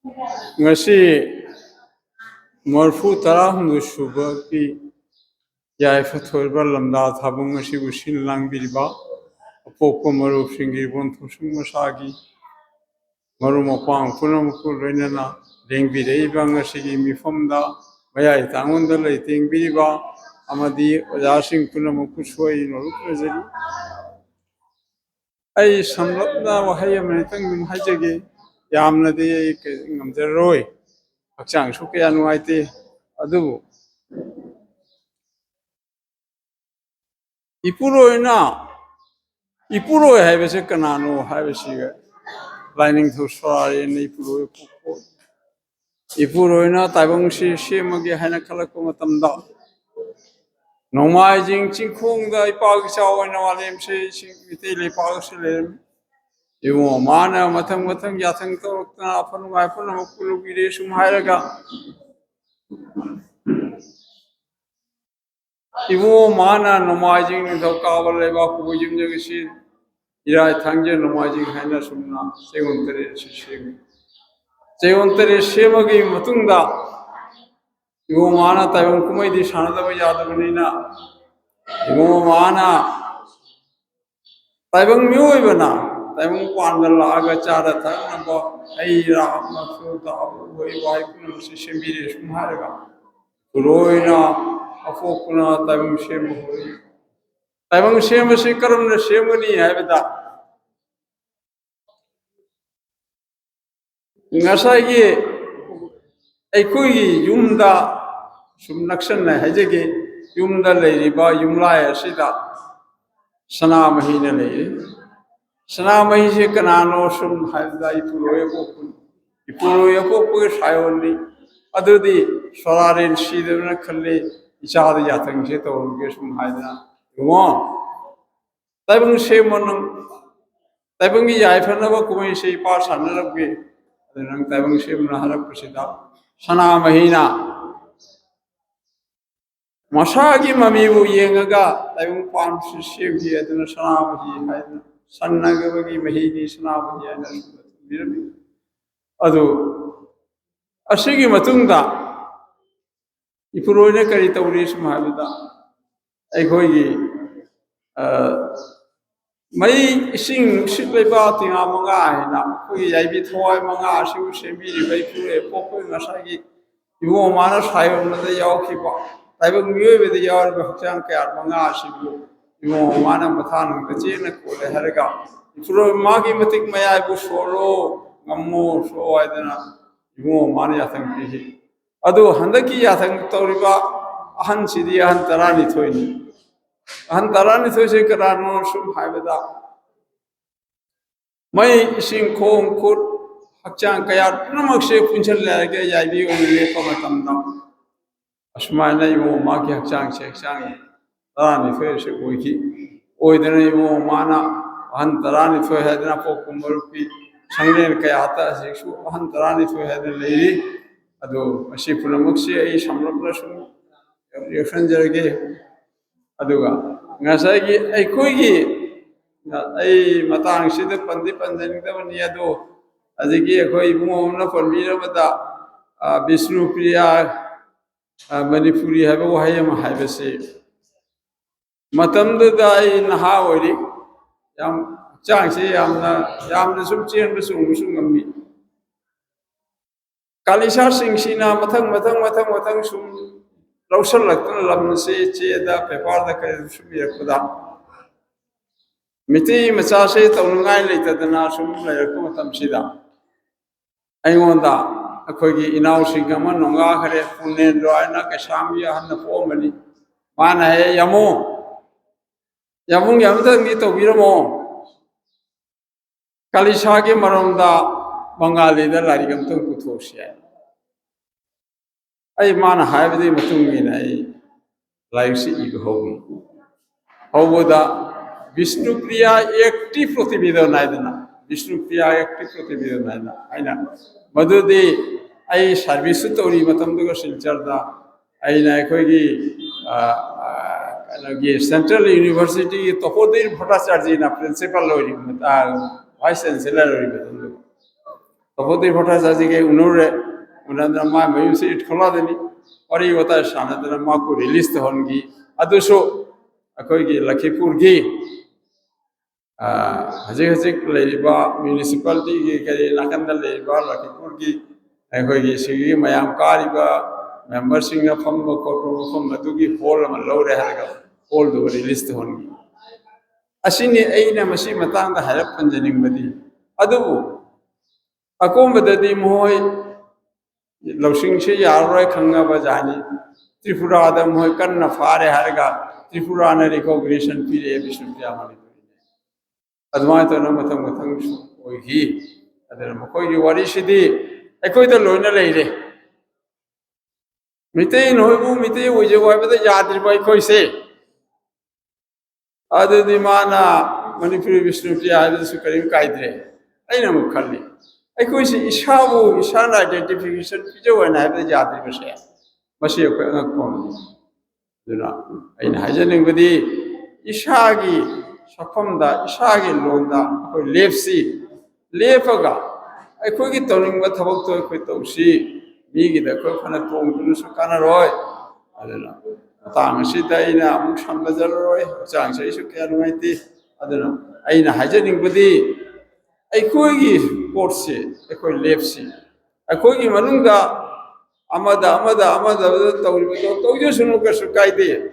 ngasi marfu tarahum suba ki yaifa thorba lamda thabung ngasi usin lang birba apoko maru singi bon thusung masagi maru mapang punam ku loinana leng birei ba ngasi gi mifamda mayai tangonda leiting birba amadi ojasing punam ku soi noru prajari ai samlapna wahai amani tang dum hajage yamna de ngamjaroi hakchang su kaya nuaite adu ipuroina ipuroi haibase kanano haibasiga lining to sorry ni ipuroi pukko ipuroina taibangsi semagi haina khalakpa matamda nongmai jing chingkhongda ipag chawana walem se mitei le pag se le iwo mana mathang mathang yathang torokna afan mai pun makulu gire sum hairaga iwo mana nongmai jing ni thokawal le ba ku jim jagisi irai thangje nongmai jing haina sumna segontere shishem segontere shemagi matungda iwo mana taibang kumai di sanadaba yadabanina iwo mana taibang mioibana taibang kwanda laga chara thangna ai ramna so da wai wai kun se shembire sumharaga roina afokuna taibang shembo taibang shembo se karamna shemani haibada ngasai ꯑꯩꯈꯣꯏꯒꯤ ꯌꯨꯝꯗ ꯁꯨꯝ ꯅꯛꯁꯟꯅ ꯍꯥꯏꯖꯒꯦ ꯌꯨꯝꯗ ꯂꯩꯔꯤꯕ ꯌꯨꯝꯂꯥꯏ ꯑꯁꯤꯗ ꯁꯅꯥꯃꯍꯤꯅ ꯂꯩꯔꯤ ꯁꯅꯥꯃꯍꯤꯁꯦ ꯀꯅꯥꯅꯣ ꯁꯨꯝ ꯍꯥꯏꯕꯗ ꯏꯄꯨꯔꯣꯏ ꯑꯄꯣꯛꯄꯅꯤ ꯏꯄꯨꯔꯣꯏ ꯑꯄꯣꯛꯄꯒꯤ ꯁꯥꯌꯣꯟꯅꯤ ꯑꯗꯨꯗꯤ ꯁꯣꯔꯥꯔꯦꯟ ꯁꯤꯗꯕꯅ ꯈꯜꯂꯤ ꯏꯆꯥꯗ ꯌꯥꯊꯪꯁꯦ ꯇꯧꯔꯒꯦ ꯁꯨꯝ ꯍꯥꯏꯗꯅ ꯏꯕꯨꯡꯉꯣ ꯇꯥꯏꯕꯪ ꯁꯦꯝꯃꯣ ꯅꯪ ꯇꯥꯏꯕꯪꯒꯤ ꯌꯥꯏꯐꯅꯕ ꯀꯨꯝꯍꯩꯁꯦ ꯏꯄꯥ ꯁꯥꯟꯅꯔꯛꯒꯦ ꯑꯗꯨ ꯅꯪ ꯇꯥꯏꯕꯪ ꯁꯦꯝꯅ ꯍꯥꯏꯔꯛꯄꯁꯤꯗ ꯁꯅꯥꯃꯍꯤꯅ ꯃꯁꯥꯒꯤ ꯃꯃꯤꯕꯨ ꯌꯦꯡꯉꯒ ꯇꯥꯏꯕꯪ ꯄꯥꯟꯕꯁꯤ ꯁꯦꯝꯈꯤ ꯑꯗꯨꯅ ꯁꯅꯥꯃꯍꯤ ꯍꯥꯏꯗꯅ ꯁꯟꯅꯒꯕꯒꯤ ꯃꯍꯤꯅꯤ ꯁꯅꯥꯃꯍꯤ ꯍꯥꯏꯅ ꯊꯣꯟꯕꯤꯔꯝꯃꯤ ꯑꯗꯨ ꯑꯁꯤꯒꯤ ꯃꯇꯨꯡꯗ ꯏꯄꯨꯔꯣꯏꯅ ꯀꯔꯤ ꯇꯧꯔꯤ ꯁꯨꯝ ꯍꯥꯏꯕꯗ ꯑꯩꯈꯣꯏꯒꯤ ꯃꯩ ꯏꯁꯤꯡ ꯅꯨꯡꯁꯤꯠ ꯂꯩꯕꯥꯛ ꯇꯤꯉꯥ ꯃꯉꯥ ꯍꯥꯏꯅ ꯑꯩꯈꯣꯏꯒꯤ ꯌꯥꯏꯕꯤ ꯊꯋꯥꯏ ꯃꯉꯥ ꯑꯁꯤꯕꯨ ꯁꯦꯝꯕꯤꯔꯤꯕ ꯏꯄꯨꯔꯣꯏ ꯑꯄꯣꯛꯄ ꯉꯁꯥꯏꯒꯤ ꯏꯕꯨꯡ ꯃꯥꯅ ꯁꯥꯌꯣꯟꯕꯗ ꯌꯥꯎꯈꯤꯕ ꯇꯥꯏꯕꯪ ꯃꯤꯑꯣꯏꯕꯗ ꯌꯥꯎꯔꯤꯕ ꯍꯛꯆꯥꯡ ꯀꯌꯥ ꯃꯉꯥ ꯑꯁꯤꯕꯨ ꯏꯕꯨꯡ ꯃꯥꯅ ꯃꯊꯥꯅꯨꯡꯗ ꯆꯦꯠꯅ ꯀꯣꯜꯂꯦ ꯍꯥꯏꯔꯒ ꯏꯄꯨꯔꯣꯏ ꯃꯥꯒꯤ ꯃꯇꯤꯛ ꯃꯌꯥꯏꯕꯨ ꯁꯣꯜꯂꯣ ꯉꯝꯃꯣ ꯁꯣ ꯍꯥꯏꯗꯅ ꯏꯕꯨꯡ ꯃꯥꯅ ꯌꯥꯊꯪ ꯄꯤꯈꯤ ꯑꯗꯨ ꯍꯟꯗꯛꯀꯤ ꯌꯥꯊꯪ ꯇꯧꯔꯤꯕ ꯑꯍꯟꯁꯤꯗꯤ ꯑꯍꯟ 12ꯅꯤ ꯑꯍꯟ 12ꯁꯦ ꯀꯅꯥꯅꯣ ꯁꯨꯝ ꯍꯥꯏꯕꯗ ꯃꯩ ꯏꯁꯤꯡ ꯈꯣꯡ ꯈꯨꯠ ꯍꯛꯆꯥꯡ ꯀꯌꯥ ꯄꯨꯝꯅꯃꯛꯁꯦ ꯄꯨꯟꯁꯤꯜꯂꯛꯑꯒ ꯌꯥꯏꯕꯤ ꯑꯣꯏꯅ ꯂꯦꯞꯄ ꯃꯇꯝꯗ ꯑꯁꯨꯃꯥꯏꯅ ꯏꯕꯨꯡ ꯃꯥꯒꯤ ꯍꯛꯆꯥꯡꯁꯦ ꯍꯛꯆꯥꯡ 12 ꯑꯁꯤ ꯑꯣꯏꯈꯤ ꯑꯣꯏꯗꯅ ꯏꯕꯨꯡ ꯃꯥꯅ ꯑꯍꯟ 12 ꯍꯥꯏꯗꯅ ꯄꯣꯛꯄ ꯃꯔꯨꯞꯀꯤ ꯁꯪꯂꯦꯟ ꯀꯌꯥꯇ ꯑꯁꯤꯁꯨ ꯑꯍꯟ 12 ꯍꯥꯏꯗꯅ ꯂꯩꯔꯤ ꯑꯗꯣ ꯃꯁꯤ ꯄꯨꯝꯅꯃꯛꯁꯦ ꯑꯩ ꯁꯝꯂꯞꯅ ꯁꯨꯝ ꯌꯦꯛꯁꯟꯖꯔꯒꯦ ꯑꯗꯨꯒ ꯉꯁꯥꯏꯒꯤ ꯑꯩꯈꯣꯏꯒꯤ ꯑꯩ ꯃꯇꯥꯡꯁꯤꯗ ꯄꯟꯗꯤ ꯄꯟꯖꯅꯤꯡꯗꯕꯅꯤ ꯑꯗꯣ ꯑꯗꯒꯤ ꯑꯩꯈꯣꯏ ꯏꯕꯨꯡ ꯑꯃꯅ ꯄꯟꯕꯤꯔꯕꯗ ꯕꯤꯁꯅꯨ ꯄ꯭ꯔꯤꯌꯥ ꯃꯅꯤꯄꯨꯔꯤ ꯍꯥꯏꯕ ꯋꯥꯍꯩ ꯑꯃ ꯍꯥꯏꯕꯁꯤ ꯃꯇꯝꯗꯨꯗ ꯑꯩ ꯅꯍꯥ ꯑꯣꯏꯔꯤ ꯌꯥꯝ ꯍꯛꯆꯥꯡꯁꯤ ꯌꯥꯝꯅ ꯁꯨꯝ ꯆꯦꯟꯕ ꯆꯣꯡꯕꯁꯨ ꯉꯝꯃꯤ ꯀꯥꯂꯤꯁꯥꯁꯤꯡꯁꯤꯅ ꯃꯊꯪ ꯁꯨꯝ ꯂꯧꯁꯜꯂꯛꯇꯨꯅ ꯂꯝꯁꯤ ꯆꯦꯗ ꯄꯦꯄꯔꯗ ꯀꯩꯗ ꯁꯨꯝ ꯏꯔꯛꯄꯗ ꯃꯤꯇꯩ ꯃꯆꯥꯁꯦ ꯇꯧꯅꯤꯡꯉꯥꯏ ꯂꯩꯇꯗꯅ ꯁꯨꯝ ꯂꯩꯔꯛꯄ ꯃꯇꯝꯁꯤꯗ ꯑꯩꯉꯣꯟꯗ ꯑꯩꯈꯣꯏꯒꯤ ꯏꯅꯥꯎꯁꯤꯡ ꯑꯃ ꯅꯣꯡꯒꯥꯈꯔꯦ ꯄꯨꯅꯦꯟꯗ꯭ꯔꯣ ꯍꯥꯏꯅ ꯀꯩꯁꯥꯝꯒꯤ ꯑꯍꯟꯅ ꯄꯣꯛꯑꯝꯕꯅꯤ ꯃꯥꯅ ꯍꯥꯏꯌꯦ ꯌꯥꯃꯨꯡ ꯑꯃꯇꯪꯗꯤ ꯇꯧꯕꯤꯔꯝꯃꯣ ꯀꯥꯂꯤꯁꯥꯒꯤ ꯃꯔꯝꯗ ꯕꯪꯒꯥꯂꯤꯗ ꯂꯥꯏꯔꯤꯛ ꯑꯃꯇꯪ ꯄꯨꯊꯣꯛꯁꯤ ꯍꯥꯏ ꯑꯩ ꯃꯥꯅ ꯍꯥꯏꯕꯗꯨꯒꯤ ꯃꯇꯨꯡ ꯏꯟꯅ ꯑꯩ লাইসি ইগ হবি হবদা বিষ্ণুপ্রিয়া একটি প্রতিবেদন আইদনা বিষ্ণুপ্রিয়া একটি প্রতিবেদন আইনা আইনা মধুদি আই সার্ভিস তৌরি মতমদুগ শিলচরদা আইনা আইখোইগি ꯀꯩꯅꯣꯒꯤ ꯁꯦꯟꯇ꯭ꯔꯦꯜ ꯌꯨꯅꯤꯚꯔꯁꯤꯇꯤꯒꯤ ꯇꯣꯄꯣꯗꯤꯔ ꯚꯠꯇꯥꯆꯥꯔꯖꯤꯅ ꯄ꯭ꯔꯤꯟꯁꯤꯄꯥꯜ ꯑꯣꯏꯔꯤꯕ ꯚꯥꯏꯁ ꯆꯥꯟꯁꯦꯂꯔ ꯑꯣꯏꯔꯤꯕ Tapoti Bhattacharya ke unure unandra ma mayu se it khola deni ori wata shanadra ma ko release hongi adusho akoi gi Lakhipur gi Hajik Hajik Leriba municipality ki kari nakanda Leriba Lakhipur ki akoi gi sigi mayam kariba member singa famma koto famma dugi hall ma lore harga hall do release hongi asini aina masi matang da harap panjaning badi adu akombadadi mohoi Lausing se yaroi khanga bajani Tripura da mohoi kanna fare harga Tripura na recognition pire Vishnupriya Manipuri admai to na mathang oi hi adara makoi gi wari sidi ekoi da loina leire mitei noi bu mitei oje wai bada yadri bai koi se adu di mana Manipuri Vishnupriya adu su karim kaidre aina mukhalli ekoi se isabu isana identification pijo wana bada yadri base masi ekoi ngakpom duna aina hajaning badi isagi Shafamda, Ishagi Londa, Lepsi, Lepaga, I could get telling what about to equate Oshi, Migi the coconut home to Sukana Roy. I don't know. Tamasita in a Musham Bazaroy, Chang Shishu Karamati, I don't know. Aina Hajaning Budi, I could give Porsi, I could Lepsi. I could give Malunga, Amada, Tojusunuka Sukai.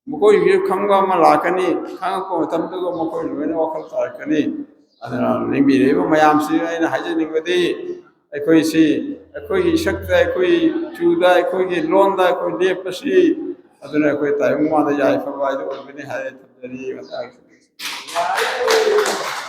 Mukoi view Kanga Malakani, Kango, Tamdugo Mokoi, Venokal Tarkani, and maybe Mayamsi and Hajaning Vadi, a Koisi, a Koi Shakta, a Koi Juda, a Koi Londa, a Koi Lepasi, I don't know what I want the Jai for why the Vinny had it.